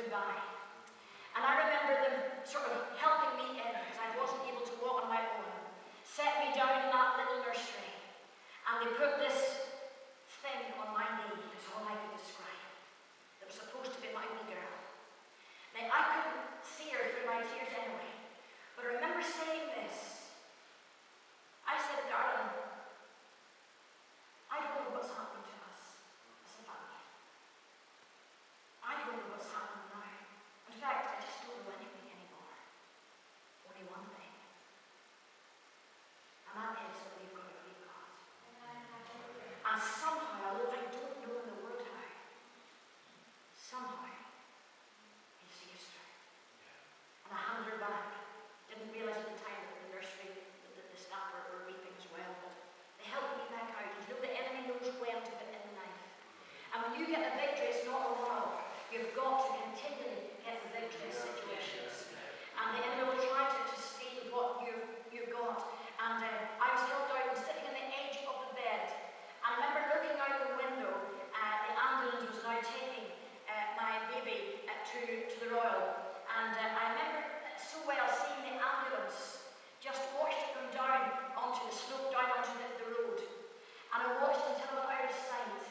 goodbye. And I remember them sort of helping me in because I wasn't able to walk on my own. Set me down in that little nursery. And they put this thing on my knee, is all I could describe. That was supposed to be my wee girl. Now, I couldn't see her through my tears anyway. But I remember saying this. I said, darling, I don't know what's happening to us as a family. I don't know what's happening now. In fact, I just don't know anything anymore. Only one thing. And that is that we've got to believe God. And somehow, although I don't know in the world how, somehow, He saves her. And I handed her back. Didn't realise at the time that the nursery, the staff were weeping as well. But they helped me back out. You know, the enemy knows when to put in the knife. And when you get the victory, it's not a one-off. You've got to continually get the victory in situations. And the enemy will try to steal what you've got. And I was held out and sitting on the edge of the bed. And I remember looking out the window. The ambulance was now taking my baby to the Royal. And I remember so well seeing the ambulance just watched them down onto the slope, down onto the road. And I watched until I was out of sight.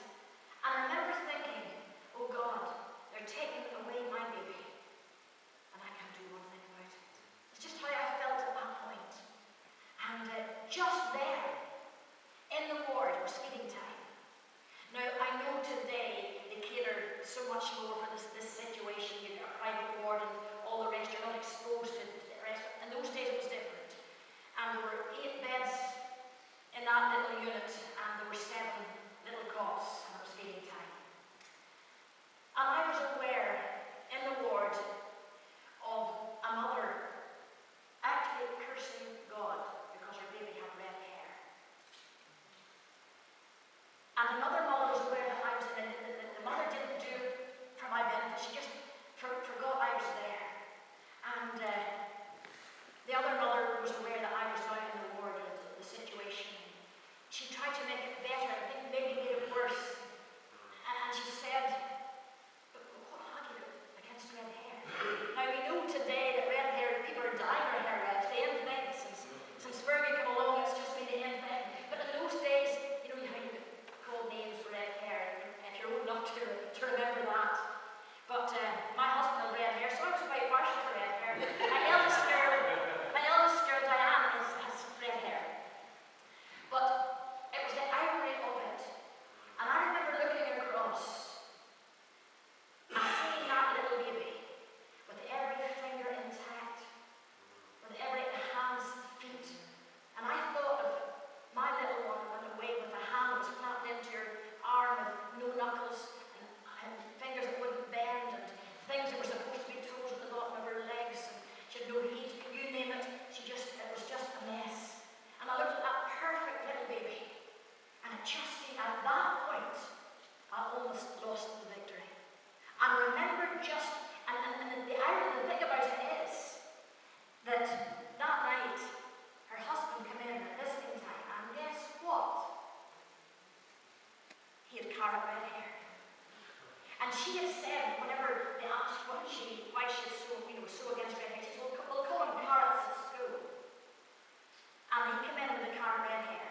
And I remember thinking, oh God, they're taking away my baby. And I can't do one thing about it. It's just how I felt at that point. And just there, in the ward, was feeding time. Now, I know today they cater so much more for this situation. You've got a private ward and all the rest. You're not exposed to the rest. In those days, it was different. And there were 8 beds in that little unit, and there were 7 little cots, and it was feeding time. And I was aware in the ward of a mother actually cursing God because her baby had red hair. And another mother was aware that I was in it. The mother didn't do it for my benefit. She just forgot I was there. And the other mother was aware that I was out in the ward and the situation. She tried to make it better. I think maybe made it worse. And she said, but what have you against red hair? Now we know today that red hair, people are dyeing their hair red. It's the end thing. Since Fergie came along, it's just been the end thing. But in those days, you know how you could call names for red hair, if you're old enough to remember that. But my husband had red hair, so I was quite partial to red hair. My eldest girl Diane, has red hair. But it was the irony of it. And I remember looking across and seeing that little baby with every finger intact, with every hands, feet. And I thought of my little one went away with a hand that was clapped into your arm with no knuckles and fingers that wouldn't bend and things that were supposed to be toes at the bottom of her legs. And she had no heat, you name it. It was just a mess. And I looked at that perfect little baby. And it just seemed at that point, I almost lost the victory. And remember just, and the irony, the thing about it is that that night, her husband came in at listening time, and guess what? He had carrot red hair. And she had said, whenever they asked why she was so against red hair, she said, we'll call him carrots at school. And he came in with the carrot red hair.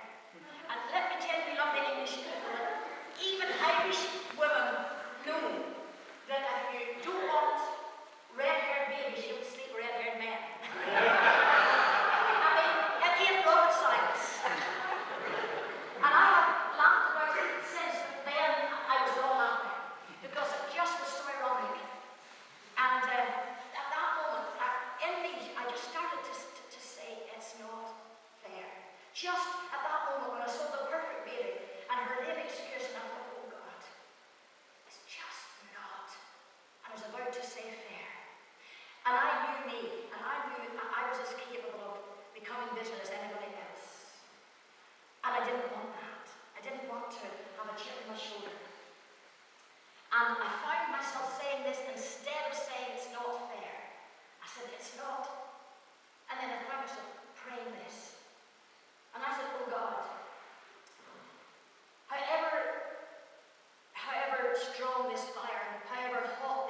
And let me tell you, lovely English people, that even Irish women know that if you don't want red-haired babies, you don't sleep with red-haired men. I mean, it ain't rocket science. And I have laughed about it since, but then I was all laughing because it just was so ironic. And at that moment, in me, I just started to say, it's not fair. Just at that moment when I saw the perfect baby and her name excuse, and I thought, oh God, it's just not. I was about to say fair. And I knew me, and I knew I was as capable of becoming bitter as anybody else. And I didn't want that. I didn't want to have a chip on my shoulder. And I found myself saying this instead of saying it's not fair. I said, it's not. And then I found myself praying this. And I said, oh God, however strong this fire, however hot